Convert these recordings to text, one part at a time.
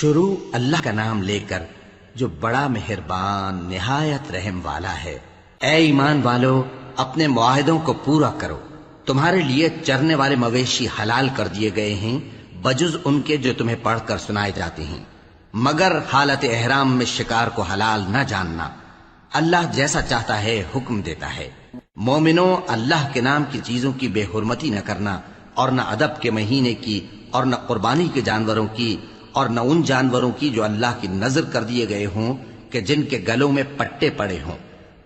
شروع اللہ کا نام لے کر جو بڑا مہربان نہایت رحم والا ہے۔ اے ایمان والو، اپنے معاہدوں کو پورا کرو۔ تمہارے لیے چرنے والے مویشی حلال کر دیے گئے ہیں بجز ان کے جو تمہیں پڑھ کر سنائے جاتے ہیں، مگر حالت احرام میں شکار کو حلال نہ جاننا۔ اللہ جیسا چاہتا ہے حکم دیتا ہے۔ مومنوں، اللہ کے نام کی چیزوں کی بے حرمتی نہ کرنا، اور نہ ادب کے مہینے کی، اور نہ قربانی کے جانوروں کی، اور نہ ان جانوروں کی جو اللہ کی نذر کر دیے گئے ہوں کہ جن کے گلوں میں پٹے پڑے ہوں،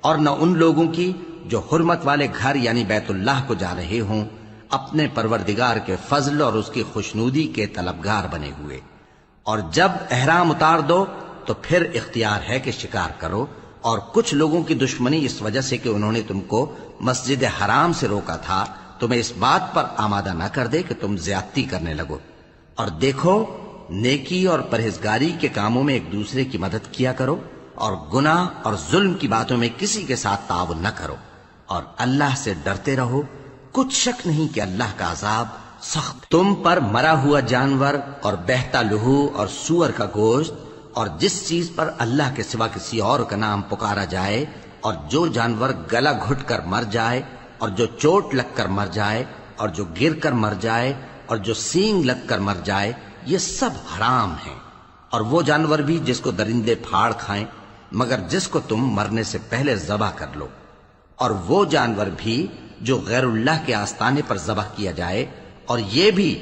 اور نہ ان لوگوں کی جو حرمت والے گھر یعنی بیت اللہ کو جا رہے ہوں، اپنے پروردگار کے فضل اور اس کی خوشنودی کے طلبگار بنے ہوئے۔ اور جب احرام اتار دو تو پھر اختیار ہے کہ شکار کرو، اور کچھ لوگوں کی دشمنی اس وجہ سے کہ انہوں نے تم کو مسجد حرام سے روکا تھا، تمہیں اس بات پر آمادہ نہ کر دے کہ تم زیادتی کرنے لگو۔ اور دیکھو، نیکی اور پرہیزگاری کے کاموں میں ایک دوسرے کی مدد کیا کرو، اور گناہ اور ظلم کی باتوں میں کسی کے ساتھ تعاون نہ کرو، اور اللہ سے ڈرتے رہو۔ کچھ شک نہیں کہ اللہ کا عذاب سخت۔ تم پر مرا ہوا جانور اور بہتا لہو اور سور کا گوشت، اور جس چیز پر اللہ کے سوا کسی اور کا نام پکارا جائے، اور جو جانور گلا گھٹ کر مر جائے، اور جو چوٹ لگ کر مر جائے، اور جو گر کر مر جائے، اور جو سینگ لگ کر مر جائے، یہ سب حرام ہیں۔ اور وہ جانور بھی جس کو درندے پھاڑ کھائیں، مگر جس کو تم مرنے سے پہلے ذبح کر لو۔ اور وہ جانور بھی جو غیر اللہ کے آستانے پر ذبح کیا جائے، اور یہ بھی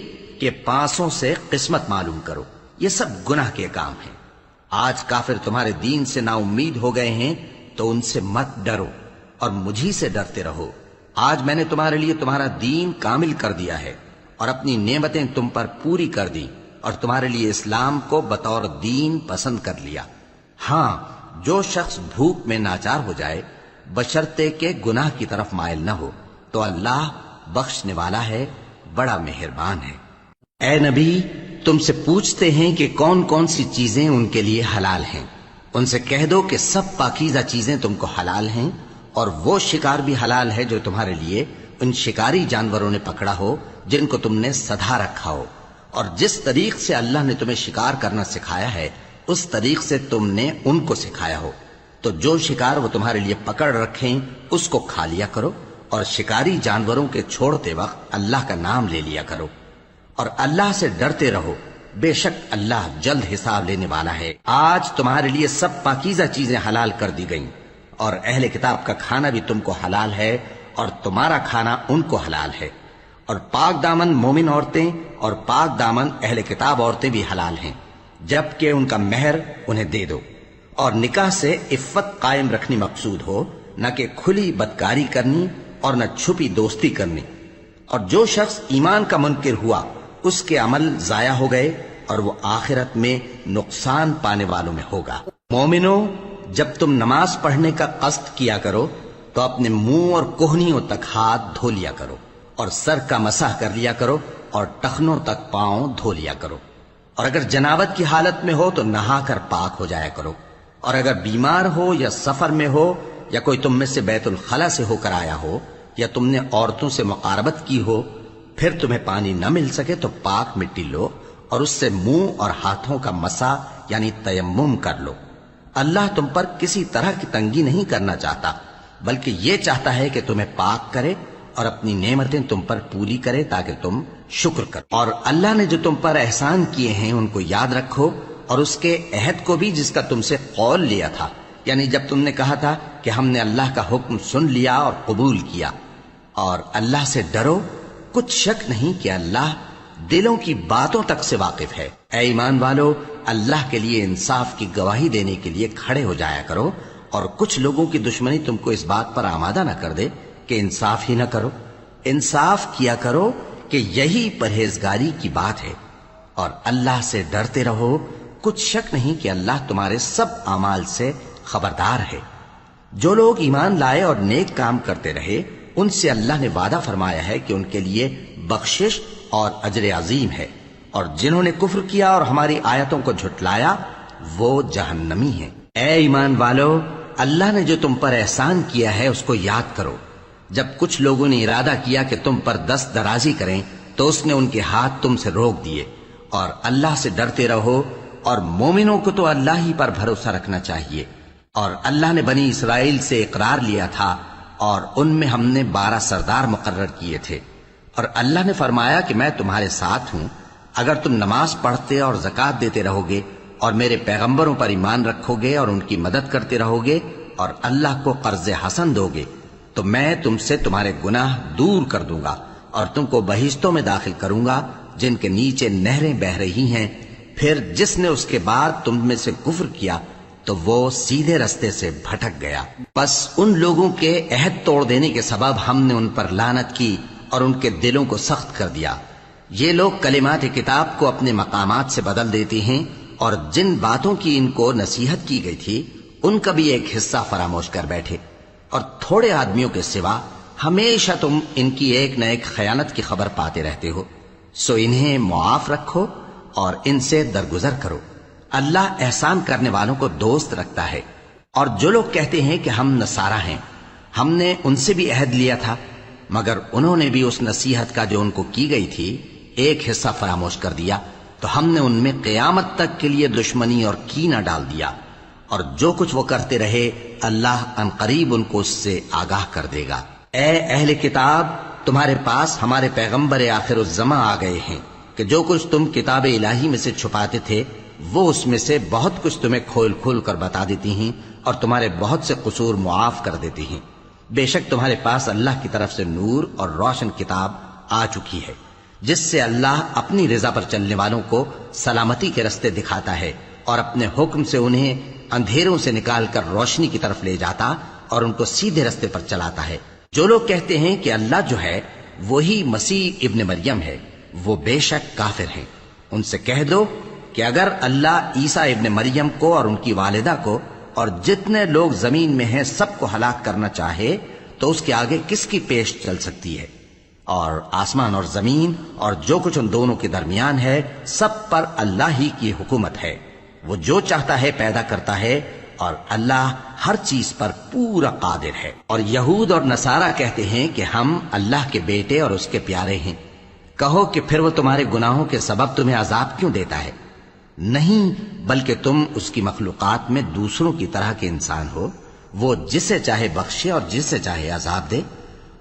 کہ پانسوں سے قسمت معلوم کرو۔ یہ سب گناہ کے کام ہیں۔ آج کافر تمہارے دین سے نا امید ہو گئے ہیں تو ان سے مت ڈرو، اور مجھی سے ڈرتے رہو۔ آج میں نے تمہارے لیے تمہارا دین کامل کر دیا ہے، اور اپنی نعمتیں تم پر پوری کر دی، اور تمہارے لیے اسلام کو بطور دین پسند کر لیا۔ ہاں، جو شخص بھوک میں ناچار ہو جائے بشرطے کہ گناہ کی طرف مائل نہ ہو تو اللہ بخشنے والا ہے، بڑا مہربان ہے۔ اے نبی، تم سے پوچھتے ہیں کہ کون کون سی چیزیں ان کے لیے حلال ہیں۔ ان سے کہہ دو کہ سب پاکیزہ چیزیں تم کو حلال ہیں، اور وہ شکار بھی حلال ہے جو تمہارے لیے ان شکاری جانوروں نے پکڑا ہو جن کو تم نے سدھا رکھا ہو، اور جس طریق سے اللہ نے تمہیں شکار کرنا سکھایا ہے اس طریق سے تم نے ان کو سکھایا ہو۔ تو جو شکار وہ تمہارے لیے پکڑ رکھیں اس کو کھا لیا کرو، اور شکاری جانوروں کے چھوڑتے وقت اللہ کا نام لے لیا کرو، اور اللہ سے ڈرتے رہو، بے شک اللہ جلد حساب لینے والا ہے۔ آج تمہارے لیے سب پاکیزہ چیزیں حلال کر دی گئیں، اور اہل کتاب کا کھانا بھی تم کو حلال ہے، اور تمہارا کھانا ان کو حلال ہے۔ اور پاک دامن مومن عورتیں اور پاک دامن اہل کتاب عورتیں بھی حلال ہیں، جبکہ ان کا مہر انہیں دے دو۔ اور نکاح سے عفت قائم رکھنی مقصود ہو، نہ کہ کھلی بدکاری کرنی اور نہ چھپی دوستی کرنی۔ اور جو شخص ایمان کا منکر ہوا اس کے عمل ضائع ہو گئے، اور وہ آخرت میں نقصان پانے والوں میں ہوگا۔ مومنوں، جب تم نماز پڑھنے کا قصد کیا کرو تو اپنے منہ اور کوہنیوں تک ہاتھ دھو لیا کرو، اور سر کا مسح کر لیا کرو، اور ٹخنوں تک پاؤں دھو لیا کرو۔ اور اگر جنابت کی حالت میں ہو تو نہا کر پاک ہو جایا کرو۔ اور اگر بیمار ہو یا سفر میں ہو، یا کوئی تم میں سے بیت الخلا سے ہو کر آیا ہو، یا تم نے عورتوں سے مقاربت کی ہو، پھر تمہیں پانی نہ مل سکے تو پاک مٹی لو اور اس سے منہ اور ہاتھوں کا مسح یعنی تیمم کر لو۔ اللہ تم پر کسی طرح کی تنگی نہیں کرنا چاہتا، بلکہ یہ چاہتا ہے کہ تمہیں پاک کرے اور اپنی نعمتیں تم پر پوری کرے تاکہ تم شکر کرو۔ اور اللہ نے جو تم پر احسان کیے ہیں ان کو یاد رکھو، اور اس کے عہد کو بھی جس کا تم سے قول لیا تھا، یعنی جب تم نے کہا تھا کہ ہم نے اللہ کا حکم سن لیا اور قبول کیا۔ اور اللہ سے ڈرو، کچھ شک نہیں کہ اللہ دلوں کی باتوں تک سے واقف ہے۔ اے ایمان والو، اللہ کے لیے انصاف کی گواہی دینے کے لیے کھڑے ہو جایا کرو، اور کچھ لوگوں کی دشمنی تم کو اس بات پر آمادہ نہ کر دے کہ انصاف ہی نہ کرو۔ انصاف کیا کرو کہ یہی پرہیزگاری کی بات ہے، اور اللہ سے ڈرتے رہو، کچھ شک نہیں کہ اللہ تمہارے سب اعمال سے خبردار ہے۔ جو لوگ ایمان لائے اور نیک کام کرتے رہے ان سے اللہ نے وعدہ فرمایا ہے کہ ان کے لیے بخشش اور اجر عظیم ہے، اور جنہوں نے کفر کیا اور ہماری آیتوں کو جھٹلایا وہ جہنمی ہیں۔ اے ایمان والو، اللہ نے جو تم پر احسان کیا ہے اس کو یاد کرو۔ جب کچھ لوگوں نے ارادہ کیا کہ تم پر دست درازی کریں تو اس نے ان کے ہاتھ تم سے روک دیے، اور اللہ سے ڈرتے رہو اور مومنوں کو تو اللہ ہی پر بھروسہ رکھنا چاہیے۔ اور اللہ نے بنی اسرائیل سے اقرار لیا تھا اور ان میں ہم نے 12 سردار مقرر کیے تھے، اور اللہ نے فرمایا کہ میں تمہارے ساتھ ہوں اگر تم نماز پڑھتے اور زکوٰۃ دیتے رہو گے اور میرے پیغمبروں پر ایمان رکھو گے اور ان کی مدد کرتے رہو گے اور اللہ کو قرض حسن دو گے تو میں تم سے تمہارے گناہ دور کر دوں گا اور تم کو بہشتوں میں داخل کروں گا جن کے نیچے نہریں بہہ رہی ہیں۔ پھر جس نے اس کے بعد تم میں سے کفر کیا تو وہ سیدھے رستے سے بھٹک گیا۔ بس ان لوگوں کے عہد توڑ دینے کے سبب ہم نے ان پر لعنت کی اور ان کے دلوں کو سخت کر دیا۔ یہ لوگ کلمات کتاب کو اپنے مقامات سے بدل دیتے ہیں اور جن باتوں کی ان کو نصیحت کی گئی تھی ان کا بھی ایک حصہ فراموش کر بیٹھے، اور تھوڑے آدمیوں کے سوا ہمیشہ تم ان کی ایک نہ ایک خیانت کی خبر پاتے رہتے ہو۔ سو انہیں معاف رکھو اور ان سے درگزر کرو، اللہ احسان کرنے والوں کو دوست رکھتا ہے۔ اور جو لوگ کہتے ہیں کہ ہم نصارہ ہیں، ہم نے ان سے بھی عہد لیا تھا، مگر انہوں نے بھی اس نصیحت کا جو ان کو کی گئی تھی ایک حصہ فراموش کر دیا، تو ہم نے ان میں قیامت تک کے لیے دشمنی اور کینہ ڈال دیا، اور جو کچھ وہ کرتے رہے اللہ ان قریب ان کو اس سے آگاہ کر دے گا۔ اے اہل کتاب، تمہارے پاس ہمارے پیغمبر آخر الزماں آ گئے ہیں کہ جو کچھ تم کتاب الہی میں سے چھپاتے تھے وہ اس میں سے بہت کچھ تمہیں کھول کھول کر بتا دیتی ہیں اور تمہارے بہت سے قصور معاف کر دیتی ہیں۔ بے شک تمہارے پاس اللہ کی طرف سے نور اور روشن کتاب آ چکی ہے، جس سے اللہ اپنی رضا پر چلنے والوں کو سلامتی کے رستے دکھاتا ہے اور اپنے حکم سے انہیں اندھیروں سے نکال کر روشنی کی طرف لے جاتا اور ان کو سیدھے رستے پر چلاتا ہے۔ جو لوگ کہتے ہیں کہ اللہ جو ہے وہی مسیح ابن مریم ہے، وہ بے شک کافر ہیں۔ ان سے کہہ دو کہ اگر اللہ عیسیٰ ابن مریم کو اور ان کی والدہ کو اور جتنے لوگ زمین میں ہیں سب کو ہلاک کرنا چاہے تو اس کے آگے کس کی پیش چل سکتی ہے؟ اور آسمان اور زمین اور جو کچھ ان دونوں کے درمیان ہے سب پر اللہ ہی کی حکومت ہے، وہ جو چاہتا ہے پیدا کرتا ہے اور اللہ ہر چیز پر پورا قادر ہے۔ اور یہود اور نصارہ کہتے ہیں کہ ہم اللہ کے بیٹے اور اس کے پیارے ہیں۔ کہو کہ پھر وہ تمہارے گناہوں کے سبب تمہیں عذاب کیوں دیتا ہے؟ نہیں، بلکہ تم اس کی مخلوقات میں دوسروں کی طرح کے انسان ہو، وہ جسے چاہے بخشے اور جسے چاہے عذاب دے۔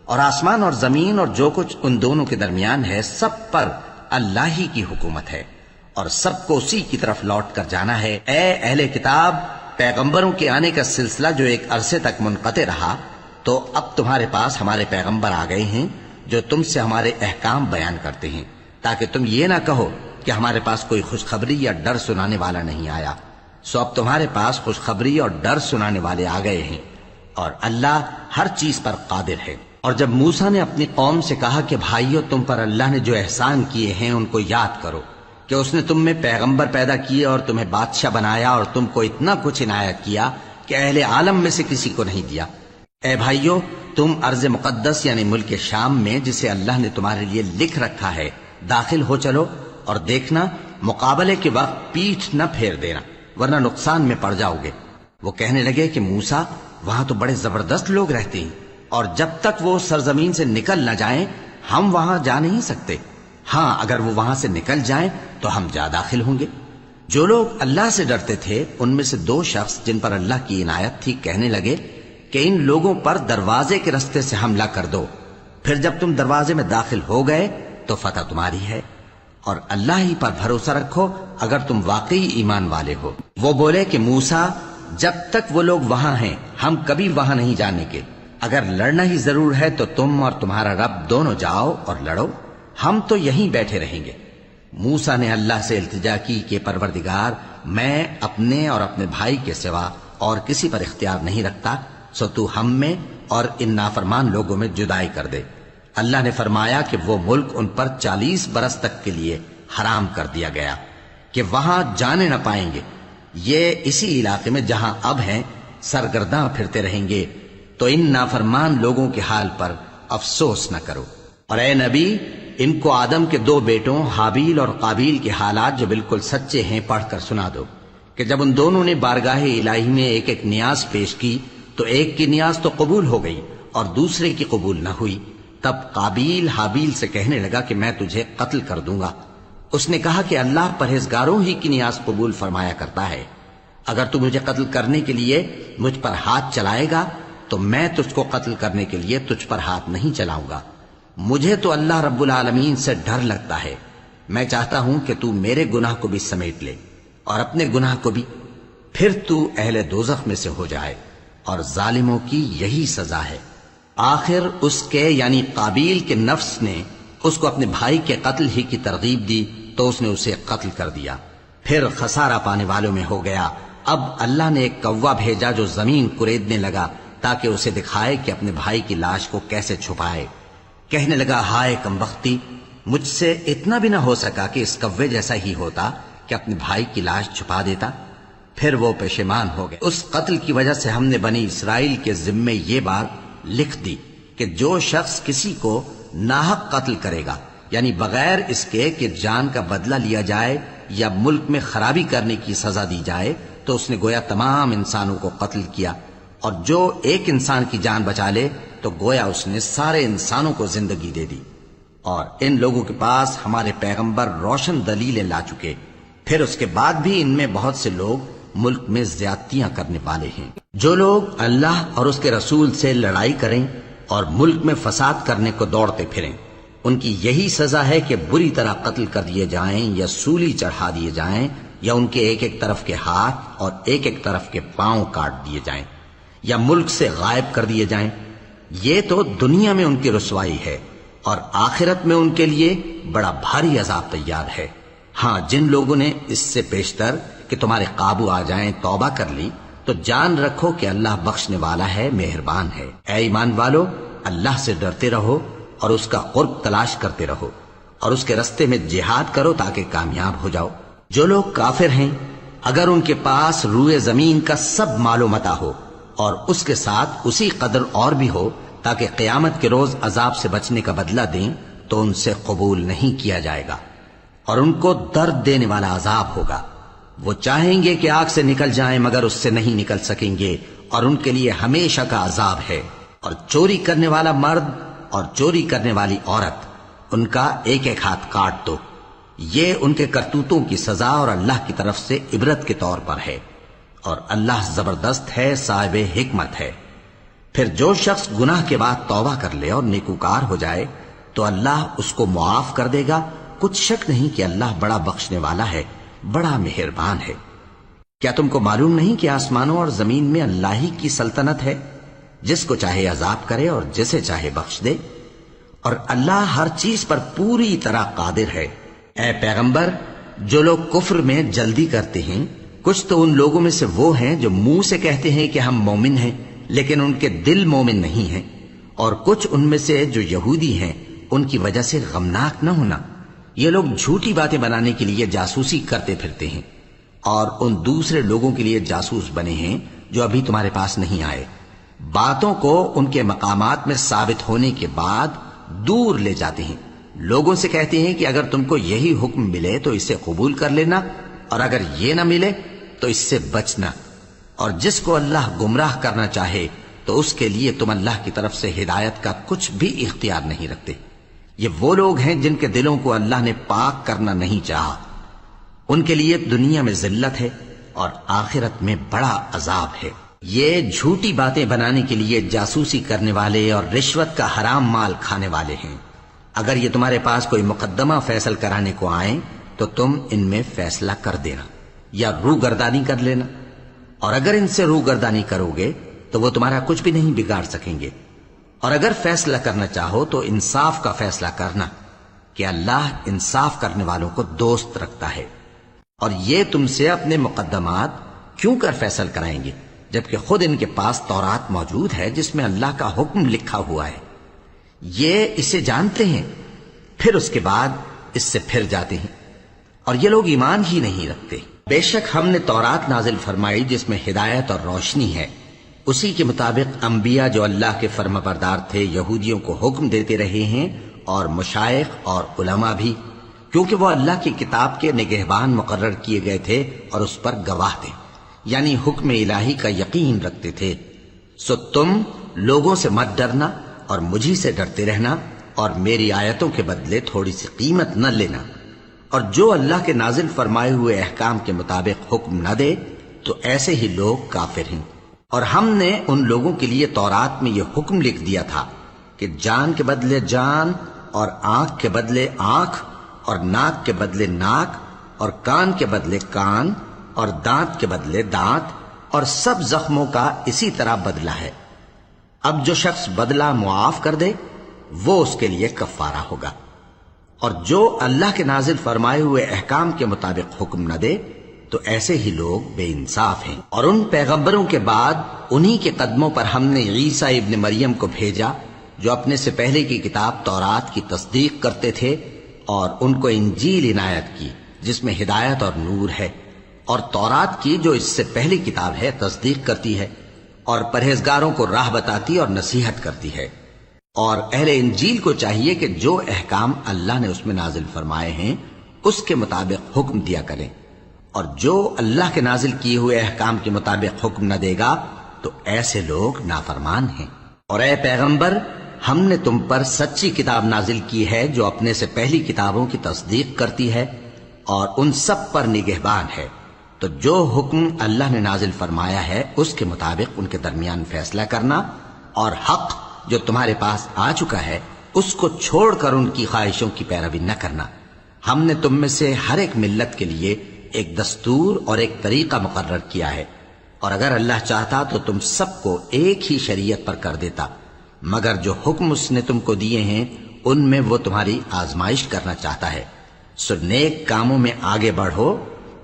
اور آسمان اور زمین اور جو کچھ ان دونوں کے درمیان ہے سب پر اللہ ہی کی حکومت ہے اور سب کو اسی کی طرف لوٹ کر جانا ہے۔ اے اہل کتاب، پیغمبروں کے آنے کا سلسلہ جو ایک عرصے تک منقطع رہا، تو اب تمہارے پاس ہمارے پیغمبر آ گئے ہیں جو تم سے ہمارے احکام بیان کرتے ہیں، تاکہ تم یہ نہ کہو کہ ہمارے پاس کوئی خوشخبری یا ڈر سنانے والا نہیں آیا۔ سو اب تمہارے پاس خوشخبری اور ڈر سنانے والے آ گئے ہیں، اور اللہ ہر چیز پر قادر ہے۔ اور جب موسیٰ نے اپنی قوم سے کہا کہ بھائیو، تم پر اللہ نے جو احسان کیے ہیں ان کو یاد کرو، کہ اس نے تم میں پیغمبر پیدا کیے اور تمہیں بادشاہ بنایا اور تم کو اتنا کچھ عنایت کیا کہ اہل عالم میں سے کسی کو نہیں دیا۔ اے بھائیو، تم ارض مقدس یعنی ملک شام میں جسے اللہ نے تمہارے لیے لکھ رکھا ہے داخل ہو چلو، اور دیکھنا مقابلے کے وقت پیٹھ نہ پھیر دینا ورنہ نقصان میں پڑ جاؤ گے۔ وہ کہنے لگے کہ موسیٰ، وہاں تو بڑے زبردست لوگ رہتے ہیں، اور جب تک وہ سرزمین سے نکل نہ جائیں ہم وہاں جا نہیں سکتے۔ ہاں، اگر وہ وہاں سے نکل جائیں تو ہم جا داخل ہوں گے۔ جو لوگ اللہ سے ڈرتے تھے ان میں سے 2 شخص جن پر اللہ کی عنایت تھی کہنے لگے کہ ان لوگوں پر دروازے کے رستے سے حملہ کر دو، پھر جب تم دروازے میں داخل ہو گئے تو فتح تمہاری ہے، اور اللہ ہی پر بھروسہ رکھو اگر تم واقعی ایمان والے ہو۔ وہ بولے کہ موسیٰ، جب تک وہ لوگ وہاں ہیں ہم کبھی وہاں نہیں جانے کے، اگر لڑنا ہی ضرور ہے تو تم اور تمہارا رب دونوں جاؤ اور لڑو، ہم تو یہیں بیٹھے رہیں گے۔ موسیٰ نے اللہ سے التجا کی کہ پروردگار، میں اپنے اور اپنے بھائی کے سوا اور کسی پر اختیار نہیں رکھتا، سو تو ہم میں اور ان نافرمان لوگوں میں جدائی کر دے۔ اللہ نے فرمایا کہ وہ ملک ان پر 40 برس تک کے لیے حرام کر دیا گیا کہ وہاں جانے نہ پائیں گے۔ یہ اسی علاقے میں جہاں اب ہیں سرگرداں پھرتے رہیں گے، تو ان نافرمان لوگوں کے حال پر افسوس نہ کرو۔ اور اے نبی، ان کو آدم کے 2 بیٹوں حابیل اور قابیل کے حالات جو بالکل سچے ہیں پڑھ کر سنا دو کہ جب ان دونوں نے بارگاہ الہی میں ایک ایک نیاز پیش کی تو ایک کی نیاز تو قبول ہو گئی اور دوسرے کی قبول نہ ہوئی۔ تب قابیل حابیل سے کہنے لگا کہ میں تجھے قتل کر دوں گا۔ اس نے کہا کہ اللہ پرہیزگاروں ہی کی نیاز قبول فرمایا کرتا ہے۔ اگر تو مجھے قتل کرنے کے لیے مجھ پر ہاتھ چلائے گا تو میں تجھ کو قتل کرنے کے لیے تجھ پر ہاتھ نہیں چلاؤں گا۔ مجھے تو اللہ رب العالمین سے ڈر لگتا ہے۔ میں چاہتا ہوں کہ تو میرے گناہ کو بھی سمیٹ لے اور اپنے گناہ کو بھی، پھر تو اہل دوزخ میں سے ہو جائے، اور ظالموں کی یہی سزا ہے۔ آخر اس کے یعنی قابیل کے نفس نے اس کو اپنے بھائی کے قتل ہی کی ترغیب دی تو اس نے اسے قتل کر دیا، پھر خسارہ پانے والوں میں ہو گیا۔ اب اللہ نے ایک کوا بھیجا جو زمین کریدنے لگا تاکہ اسے دکھائے کہ اپنے بھائی کی لاش کو کیسے چھپائے۔ کہنے لگا، ہائے کمبختی، مجھ سے اتنا بھی نہ ہو سکا کہ اس کوے جیسا ہی ہوتا کہ اپنے بھائی کی لاش چھپا دیتا۔ پھر وہ پشیمان ہو گئے۔ اس قتل کی وجہ سے ہم نے بنی اسرائیل کے ذمے یہ بات لکھ دی کہ جو شخص کسی کو ناحق قتل کرے گا، یعنی بغیر اس کے کہ جان کا بدلہ لیا جائے یا ملک میں خرابی کرنے کی سزا دی جائے، تو اس نے گویا تمام انسانوں کو قتل کیا، اور جو ایک انسان کی جان بچا لے تو گویا اس نے سارے انسانوں کو زندگی دے دی۔ اور ان لوگوں کے پاس ہمارے پیغمبر روشن دلیلیں لا چکے، پھر اس کے بعد بھی ان میں بہت سے لوگ ملک میں زیادتیاں کرنے والے ہیں۔ جو لوگ اللہ اور اس کے رسول سے لڑائی کریں اور ملک میں فساد کرنے کو دوڑتے پھریں، ان کی یہی سزا ہے کہ بری طرح قتل کر دیے جائیں یا سولی چڑھا دیے جائیں، یا ان کے ایک ایک طرف کے ہاتھ اور ایک ایک طرف کے پاؤں کاٹ دیے جائیں، یا ملک سے غائب کر دیے جائیں۔ یہ تو دنیا میں ان کی رسوائی ہے، اور آخرت میں ان کے لیے بڑا بھاری عذاب تیار ہے۔ ہاں، جن لوگوں نے اس سے پیشتر کہ تمہارے قابو آ جائیں توبہ کر لی تو جان رکھو کہ اللہ بخشنے والا ہے، مہربان ہے۔ اے ایمان والو، اللہ سے ڈرتے رہو اور اس کا قرب تلاش کرتے رہو، اور اس کے رستے میں جہاد کرو تاکہ کامیاب ہو جاؤ۔ جو لوگ کافر ہیں، اگر ان کے پاس روئے زمین کا سب مال و متاع ہو اور اس کے ساتھ اسی قدر اور بھی ہو تاکہ قیامت کے روز عذاب سے بچنے کا بدلہ دیں، تو ان سے قبول نہیں کیا جائے گا، اور ان کو درد دینے والا عذاب ہوگا۔ وہ چاہیں گے کہ آگ سے نکل جائیں مگر اس سے نہیں نکل سکیں گے، اور ان کے لیے ہمیشہ کا عذاب ہے۔ اور چوری کرنے والا مرد اور چوری کرنے والی عورت، ان کا ایک ایک ہاتھ کاٹ دو۔ یہ ان کے کرتوتوں کی سزا اور اللہ کی طرف سے عبرت کے طور پر ہے، اور اللہ زبردست ہے، صاحب حکمت ہے۔ پھر جو شخص گناہ کے بعد توبہ کر لے اور نیکوکار ہو جائے تو اللہ اس کو معاف کر دے گا۔ کچھ شک نہیں کہ اللہ بڑا بخشنے والا ہے، بڑا مہربان ہے۔ کیا تم کو معلوم نہیں کہ آسمانوں اور زمین میں اللہ ہی کی سلطنت ہے، جس کو چاہے عذاب کرے اور جسے چاہے بخش دے، اور اللہ ہر چیز پر پوری طرح قادر ہے۔ اے پیغمبر، جو لوگ کفر میں جلدی کرتے ہیں، کچھ تو ان لوگوں میں سے وہ ہیں جو منہ سے کہتے ہیں کہ ہم مومن ہیں لیکن ان کے دل مومن نہیں ہیں، اور کچھ ان میں سے جو یہودی ہیں، ان کی وجہ سے غمناک نہ ہونا۔ یہ لوگ جھوٹی باتیں بنانے کے لیے جاسوسی کرتے پھرتے ہیں، اور ان دوسرے لوگوں کے لیے جاسوس بنے ہیں جو ابھی تمہارے پاس نہیں آئے۔ باتوں کو ان کے مقامات میں ثابت ہونے کے بعد دور لے جاتے ہیں، لوگوں سے کہتے ہیں کہ اگر تم کو یہی حکم ملے تو اسے قبول کر لینا، اور اگر یہ نہ ملے تو اس سے بچنا، اور جس کو اللہ گمراہ کرنا چاہے تو اس کے لیے تم اللہ کی طرف سے ہدایت کا کچھ بھی اختیار نہیں رکھتے۔ یہ وہ لوگ ہیں جن کے دلوں کو اللہ نے پاک کرنا نہیں چاہا، ان کے لیے دنیا میں ذلت ہے اور آخرت میں بڑا عذاب ہے۔ یہ جھوٹی باتیں بنانے کے لیے جاسوسی کرنے والے اور رشوت کا حرام مال کھانے والے ہیں۔ اگر یہ تمہارے پاس کوئی مقدمہ فیصل کرانے کو آئیں تو تم ان میں فیصلہ کر دینا یا روگردانی کر لینا، اور اگر ان سے روگردانی کرو گے تو وہ تمہارا کچھ بھی نہیں بگاڑ سکیں گے، اور اگر فیصلہ کرنا چاہو تو انصاف کا فیصلہ کرنا، کہ اللہ انصاف کرنے والوں کو دوست رکھتا ہے۔ اور یہ تم سے اپنے مقدمات کیوں کر فیصل کرائیں گے جبکہ خود ان کے پاس تورات موجود ہے جس میں اللہ کا حکم لکھا ہوا ہے۔ یہ اسے جانتے ہیں، پھر اس کے بعد اس سے پھر جاتے ہیں، اور یہ لوگ ایمان ہی نہیں رکھتے۔ بے شک ہم نے تورات نازل فرمائی جس میں ہدایت اور روشنی ہے، اسی کے مطابق انبیاء جو اللہ کے فرمانبردار تھے یہودیوں کو حکم دیتے رہے ہیں، اور مشائخ اور علماء بھی، کیونکہ وہ اللہ کی کتاب کے نگہبان مقرر کیے گئے تھے اور اس پر گواہ تھے، یعنی حکم الہی کا یقین رکھتے تھے۔ سو تم لوگوں سے مت ڈرنا اور مجھی سے ڈرتے رہنا، اور میری آیتوں کے بدلے تھوڑی سی قیمت نہ لینا، اور جو اللہ کے نازل فرمائے ہوئے احکام کے مطابق حکم نہ دے تو ایسے ہی لوگ کافر ہیں۔ اور ہم نے ان لوگوں کے لیے تورات میں یہ حکم لکھ دیا تھا کہ جان کے بدلے جان، اور آنکھ کے بدلے آنکھ، اور ناک کے بدلے ناک، اور کان کے بدلے کان، اور دانت کے بدلے دانت، اور سب زخموں کا اسی طرح بدلہ ہے۔ اب جو شخص بدلہ معاف کر دے وہ اس کے لیے کفارہ ہوگا، اور جو اللہ کے نازل فرمائے ہوئے احکام کے مطابق حکم نہ دے تو ایسے ہی لوگ بے انصاف ہیں۔ اور ان پیغمبروں کے بعد انہی کے قدموں پر ہم نے عیسیٰ ابن مریم کو بھیجا جو اپنے سے پہلے کی کتاب تورات کی تصدیق کرتے تھے، اور ان کو انجیل عنایت کی جس میں ہدایت اور نور ہے، اور تورات کی جو اس سے پہلی کتاب ہے تصدیق کرتی ہے، اور پرہیزگاروں کو راہ بتاتی اور نصیحت کرتی ہے۔ اور اہل انجیل کو چاہیے کہ جو احکام اللہ نے اس میں نازل فرمائے ہیں اس کے مطابق حکم دیا کریں، اور جو اللہ کے نازل کیے ہوئے احکام کے مطابق حکم نہ دے گا تو ایسے لوگ نافرمان ہیں۔ اور اے پیغمبر، ہم نے تم پر سچی کتاب نازل کی ہے جو اپنے سے پہلی کتابوں کی تصدیق کرتی ہے اور ان سب پر نگہبان ہے، تو جو حکم اللہ نے نازل فرمایا ہے اس کے مطابق ان کے درمیان فیصلہ کرنا، اور حق جو تمہارے پاس آ چکا ہے اس کو چھوڑ کر ان کی خواہشوں کی پیروی نہ کرنا۔ ہم نے تم میں سے ہر ایک ملت کے لیے ایک دستور اور ایک طریقہ مقرر کیا ہے، اور اگر اللہ چاہتا تو تم سب کو ایک ہی شریعت پر کر دیتا، مگر جو حکم اس نے تم کو دیے ہیں ان میں وہ تمہاری آزمائش کرنا چاہتا ہے۔ سو نیک کاموں میں آگے بڑھو،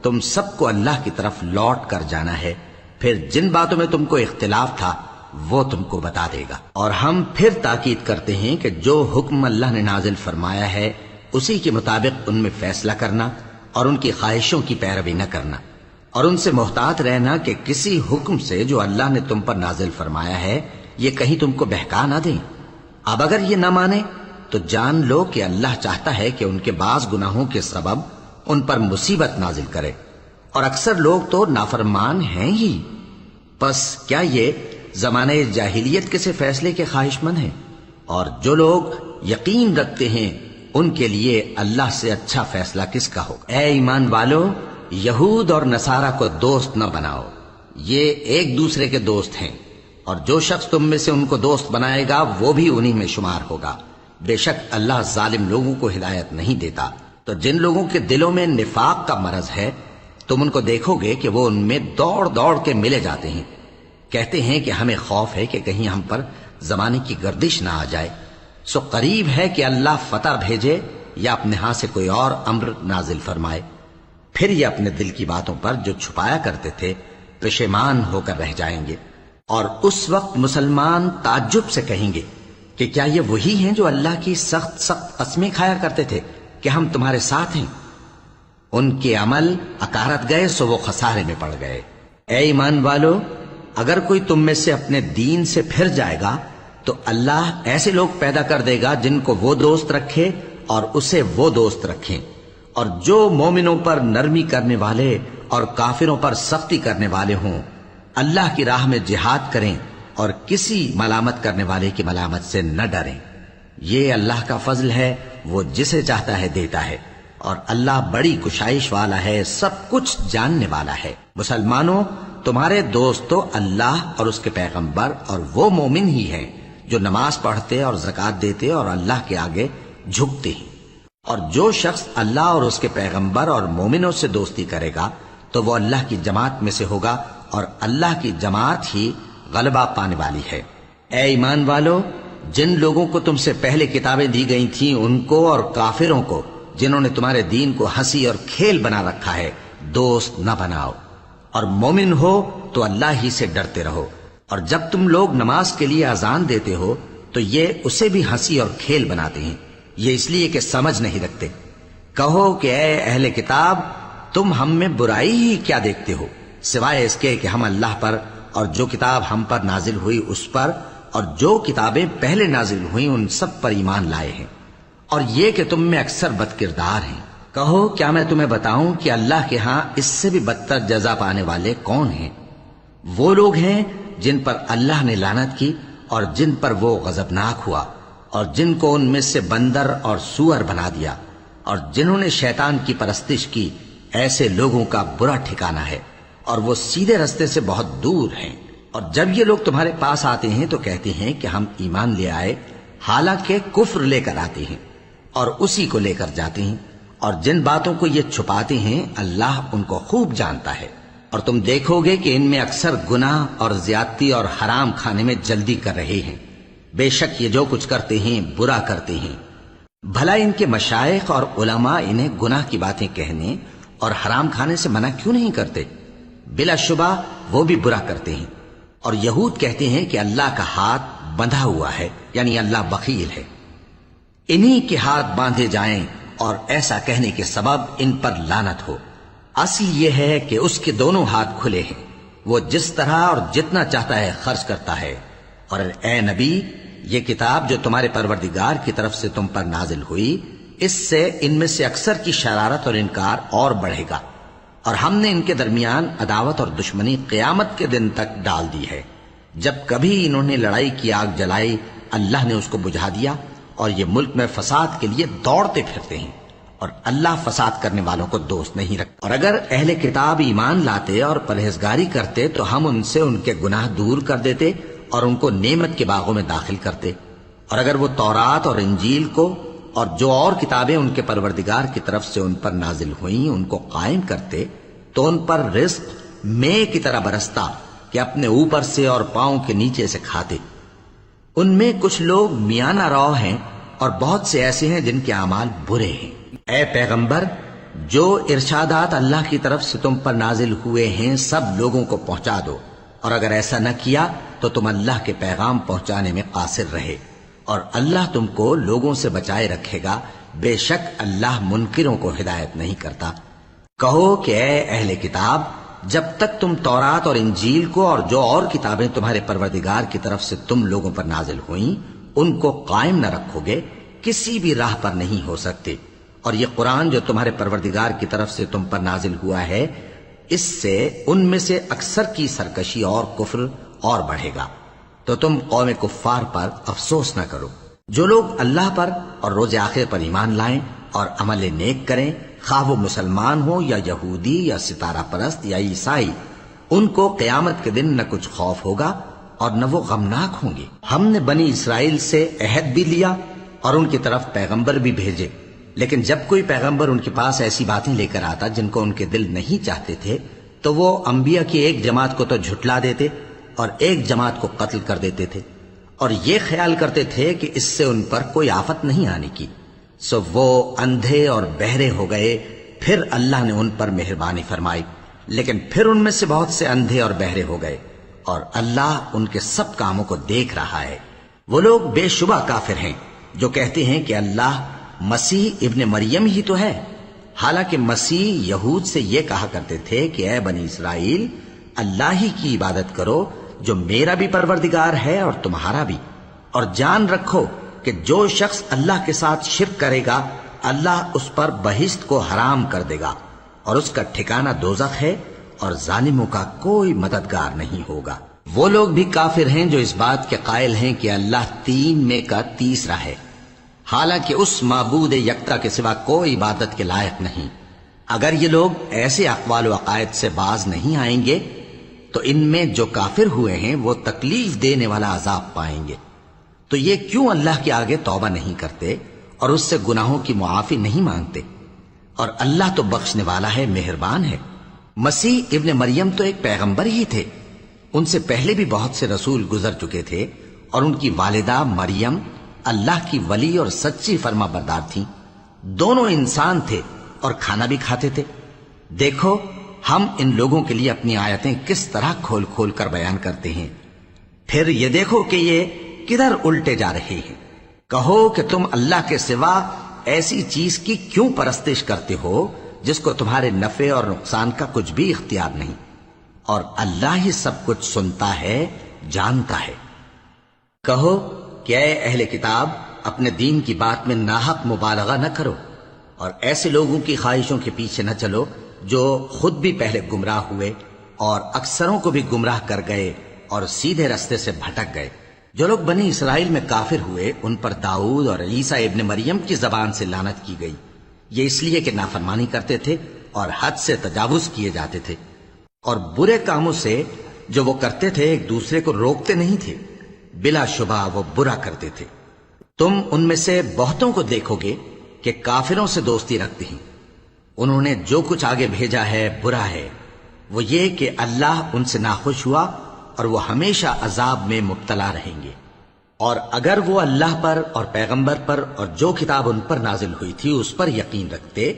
تم سب کو اللہ کی طرف لوٹ کر جانا ہے، پھر جن باتوں میں تم کو اختلاف تھا وہ تم کو بتا دے گا۔ اور ہم پھر تاکید کرتے ہیں کہ جو حکم اللہ نے نازل فرمایا ہے اسی کے مطابق ان میں فیصلہ کرنا اور ان کی خواہشوں کی پیروی نہ کرنا، اور ان سے محتاط رہنا کہ کسی حکم سے جو اللہ نے تم پر نازل فرمایا ہے یہ کہیں تم کو بہکا نہ دیں۔ اب اگر یہ نہ مانے تو جان لو کہ اللہ چاہتا ہے کہ ان کے بعض گناہوں کے سبب ان پر مصیبت نازل کرے، اور اکثر لوگ تو نافرمان ہیں ہی۔ پس کیا یہ زمانہ جاہلیت کے سے فیصلے کے خواہش مند ہیں؟ اور جو لوگ یقین رکھتے ہیں ان کے لیے اللہ سے اچھا فیصلہ کس کا ہوگا۔ اے ایمان والو، یہود اور نصارہ کو دوست نہ بناؤ، یہ ایک دوسرے کے دوست ہیں، اور جو شخص تم میں سے ان کو دوست بنائے گا وہ بھی انہی میں شمار ہوگا۔ بے شک اللہ ظالم لوگوں کو ہدایت نہیں دیتا۔ تو جن لوگوں کے دلوں میں نفاق کا مرض ہے تم ان کو دیکھو گے کہ وہ ان میں دوڑ دوڑ کے ملے جاتے ہیں، کہتے ہیں کہ ہمیں خوف ہے کہ کہیں ہم پر زمانے کی گردش نہ آ جائے۔ سو قریب ہے کہ اللہ فتح بھیجے یا اپنے ہاں سے کوئی اور امر نازل فرمائے، پھر یہ اپنے دل کی باتوں پر جو چھپایا کرتے تھے پشیمان ہو کر رہ جائیں گے۔ اور اس وقت مسلمان تعجب سے کہیں گے کہ کیا یہ وہی ہیں جو اللہ کی سخت سخت قسمیں کھایا کرتے تھے کہ ہم تمہارے ساتھ ہیں؟ ان کے عمل اکارت گئے سو وہ خسارے میں پڑ گئے۔ اے ایمان والو، اگر کوئی تم میں سے اپنے دین سے پھر جائے گا تو اللہ ایسے لوگ پیدا کر دے گا جن کو وہ دوست رکھے اور اسے وہ دوست رکھیں، اور جو مومنوں پر نرمی کرنے والے اور کافروں پر سختی کرنے والے ہوں، اللہ کی راہ میں جہاد کریں اور کسی ملامت کرنے والے کی ملامت سے نہ ڈریں۔ یہ اللہ کا فضل ہے، وہ جسے چاہتا ہے دیتا ہے، اور اللہ بڑی کشائش والا ہے، سب کچھ جاننے والا ہے۔ مسلمانوں، تمہارے دوست تو اللہ اور اس کے پیغمبر اور وہ مومن ہی ہیں جو نماز پڑھتے اور زکوٰۃ دیتے اور اللہ کے آگے جھکتے ہیں۔ اور جو شخص اللہ اور اس کے پیغمبر اور مومنوں سے دوستی کرے گا تو وہ اللہ کی جماعت میں سے ہوگا، اور اللہ کی جماعت ہی غلبہ پانے والی ہے۔ اے ایمان والو، جن لوگوں کو تم سے پہلے کتابیں دی گئی تھیں ان کو اور کافروں کو جنہوں نے تمہارے دین کو ہنسی اور کھیل بنا رکھا ہے دوست نہ بناؤ، اور مومن ہو تو اللہ ہی سے ڈرتے رہو۔ اور جب تم لوگ نماز کے لیے اذان دیتے ہو تو یہ اسے بھی ہنسی اور کھیل بناتے ہیں، یہ اس لیے کہ سمجھ نہیں رکھتے۔ کہو کہ اے اہل کتاب، تم ہم میں برائی ہی کیا دیکھتے ہو، سوائے اس کے کہ ہم اللہ پر اور جو کتاب ہم پر نازل ہوئی اس پر اور جو کتابیں پہلے نازل ہوئیں ان سب پر ایمان لائے ہیں، اور یہ کہ تم میں اکثر بد کردار ہیں۔ کہو کیا میں تمہیں بتاؤں کہ اللہ کے ہاں اس سے بھی بدتر جزا پانے والے کون ہیں؟ وہ لوگ ہیں جن پر اللہ نے لعنت کی اور جن پر وہ غضبناک ہوا، اور جن کو ان میں سے بندر اور سور بنا دیا، اور جنہوں نے شیطان کی پرستش کی ایسے لوگوں کا برا ٹھکانہ ہے، اور وہ سیدھے رستے سے بہت دور ہیں۔ اور جب یہ لوگ تمہارے پاس آتے ہیں تو کہتے ہیں کہ ہم ایمان لے آئے، حالانکہ کفر لے کر آتے ہیں اور اسی کو لے کر جاتے ہیں، اور جن باتوں کو یہ چھپاتے ہیں اللہ ان کو خوب جانتا ہے۔ اور تم دیکھو گے کہ ان میں اکثر گناہ اور زیادتی اور حرام کھانے میں جلدی کر رہے ہیں، بے شک یہ جو کچھ کرتے ہیں برا کرتے ہیں۔ بھلا ان کے مشائخ اور علماء انہیں گناہ کی باتیں کہنے اور حرام کھانے سے منع کیوں نہیں کرتے؟ بلا شبہ وہ بھی برا کرتے ہیں۔ اور یہود کہتے ہیں کہ اللہ کا ہاتھ بندھا ہوا ہے، یعنی اللہ بخیل ہے، انہی کے ہاتھ باندھے جائیں، اور ایسا کہنے کے سبب ان پر لعنت ہو۔ اصل یہ ہے کہ اس کے دونوں ہاتھ کھلے ہیں، وہ جس طرح اور جتنا چاہتا ہے خرچ کرتا ہے۔ اور اے نبی، یہ کتاب جو تمہارے پروردگار کی طرف سے تم پر نازل ہوئی، اس سے ان میں سے اکثر کی شرارت اور انکار اور بڑھے گا، اور ہم نے ان کے درمیان عداوت اور دشمنی قیامت کے دن تک ڈال دی ہے۔ جب کبھی انہوں نے لڑائی کی آگ جلائی، اللہ نے اس کو بجھا دیا، اور یہ ملک میں فساد کے لیے دوڑتے پھرتے ہیں، اور اللہ فساد کرنے والوں کو دوست نہیں رکھتا۔ اور اگر اہل کتاب ایمان لاتے اور پرہیزگاری کرتے تو ہم ان سے ان کے گناہ دور کر دیتے اور ان کو نعمت کے باغوں میں داخل کرتے۔ اور اگر وہ تورات اور انجیل کو اور جو اور کتابیں ان کے پروردگار کی طرف سے ان پر نازل ہوئیں ان کو قائم کرتے تو ان پر رزق مے کی طرح برستا کہ اپنے اوپر سے اور پاؤں کے نیچے سے کھاتے۔ ان میں کچھ لوگ میانہ رو ہیں اور بہت سے ایسے ہیں جن کے اعمال برے ہیں۔ اے پیغمبر، جو ارشادات اللہ کی طرف سے تم پر نازل ہوئے ہیں سب لوگوں کو پہنچا دو، اور اگر ایسا نہ کیا تو تم اللہ کے پیغام پہنچانے میں قاصر رہے، اور اللہ تم کو لوگوں سے بچائے رکھے گا، بے شک اللہ منکروں کو ہدایت نہیں کرتا۔ کہو کہ اے اہل کتاب، جب تک تم تورات اور انجیل کو اور جو اور کتابیں تمہارے پروردگار کی طرف سے تم لوگوں پر نازل ہوئیں ان کو قائم نہ رکھو گے، کسی بھی راہ پر نہیں ہو سکتے۔ اور یہ قرآن جو تمہارے پروردگار کی طرف سے تم پر نازل ہوا ہے، اس سے ان میں سے اکثر کی سرکشی اور کفر اور بڑھے گا، تو تم قوم کفار پر افسوس نہ کرو۔ جو لوگ اللہ پر اور روز آخر پر ایمان لائیں اور عمل نیک کریں، خواہ وہ مسلمان ہو یا یہودی یا ستارہ پرست یا عیسائی، ان کو قیامت کے دن نہ کچھ خوف ہوگا اور نہ وہ غمناک ہوں گے۔ ہم نے بنی اسرائیل سے عہد بھی لیا اور ان کی طرف پیغمبر بھی بھیجے، لیکن جب کوئی پیغمبر ان کے پاس ایسی باتیں لے کر آتا جن کو ان کے دل نہیں چاہتے تھے تو وہ انبیاء کی ایک جماعت کو تو جھٹلا دیتے اور ایک جماعت کو قتل کر دیتے تھے، اور یہ خیال کرتے تھے کہ اس سے ان پر کوئی آفت نہیں آنے کی، سو وہ اندھے اور بہرے ہو گئے۔ پھر اللہ نے ان پر مہربانی فرمائی، لیکن پھر ان میں سے بہت سے اندھے اور بہرے ہو گئے، اور اللہ ان کے سب کاموں کو دیکھ رہا ہے۔ وہ لوگ بے شبہ کافر ہیں جو کہتے ہیں کہ اللہ مسیح ابن مریم ہی تو ہے، حالانکہ مسیح یہود سے یہ کہا کرتے تھے کہ اے بنی اسرائیل، اللہ ہی کی عبادت کرو جو میرا بھی پروردگار ہے اور تمہارا بھی، اور جان رکھو کہ جو شخص اللہ کے ساتھ شرک کرے گا اللہ اس پر بہشت کو حرام کر دے گا، اور اس کا ٹھکانہ دوزخ ہے، اور ظالموں کا کوئی مددگار نہیں ہوگا۔ وہ لوگ بھی کافر ہیں جو اس بات کے قائل ہیں کہ اللہ تین میں کا تیسرا ہے، حالانکہ اس معبود یکتا کے سوا کوئی عبادت کے لائق نہیں۔ اگر یہ لوگ ایسے اقوال و عقائد سے باز نہیں آئیں گے تو ان میں جو کافر ہوئے ہیں وہ تکلیف دینے والا عذاب پائیں گے۔ تو یہ کیوں اللہ کے آگے توبہ نہیں کرتے اور اس سے گناہوں کی معافی نہیں مانگتے؟ اور اللہ تو بخشنے والا ہے، مہربان ہے۔ مسیح ابن مریم تو ایک پیغمبر ہی تھے، ان سے پہلے بھی بہت سے رسول گزر چکے تھے، اور ان کی والدہ مریم اللہ کی ولی اور سچی فرما بردار تھیں، دونوں انسان تھے اور کھانا بھی کھاتے تھے۔ دیکھو ہم ان لوگوں کے لیے اپنی آیتیں کس طرح کھول کھول کر بیان کرتے ہیں، پھر یہ دیکھو کہ یہ کدھر الٹے جا رہے ہیں۔ کہو کہ تم اللہ کے سوا ایسی چیز کی کیوں پرستش کرتے ہو جس کو تمہارے نفع اور نقصان کا کچھ بھی اختیار نہیں، اور اللہ ہی سب کچھ سنتا ہے، جانتا ہے۔ کہو کہ اے اہل کتاب، اپنے دین کی بات میں ناحق مبالغہ نہ کرو، اور ایسے لوگوں کی خواہشوں کے پیچھے نہ چلو جو خود بھی پہلے گمراہ ہوئے اور اکثروں کو بھی گمراہ کر گئے اور سیدھے رستے سے بھٹک گئے۔ جو لوگ بنی اسرائیل میں کافر ہوئے ان پر داؤد اور عیسیٰ ابن مریم کی زبان سے لعنت کی گئی، یہ اس لیے کہ نافرمانی کرتے تھے اور حد سے تجاوز کیے جاتے تھے، اور برے کاموں سے جو وہ کرتے تھے ایک دوسرے کو روکتے نہیں تھے، بلا شبہ وہ برا کرتے تھے۔ تم ان میں سے بہتوں کو دیکھو گے کہ کافروں سے دوستی رکھتے ہیں، انہوں نے جو کچھ آگے بھیجا ہے برا ہے، وہ یہ کہ اللہ ان سے ناخوش ہوا اور وہ ہمیشہ عذاب میں مبتلا رہیں گے۔ اور اگر وہ اللہ پر اور پیغمبر پر اور جو کتاب ان پر نازل ہوئی تھی اس پر یقین رکھتے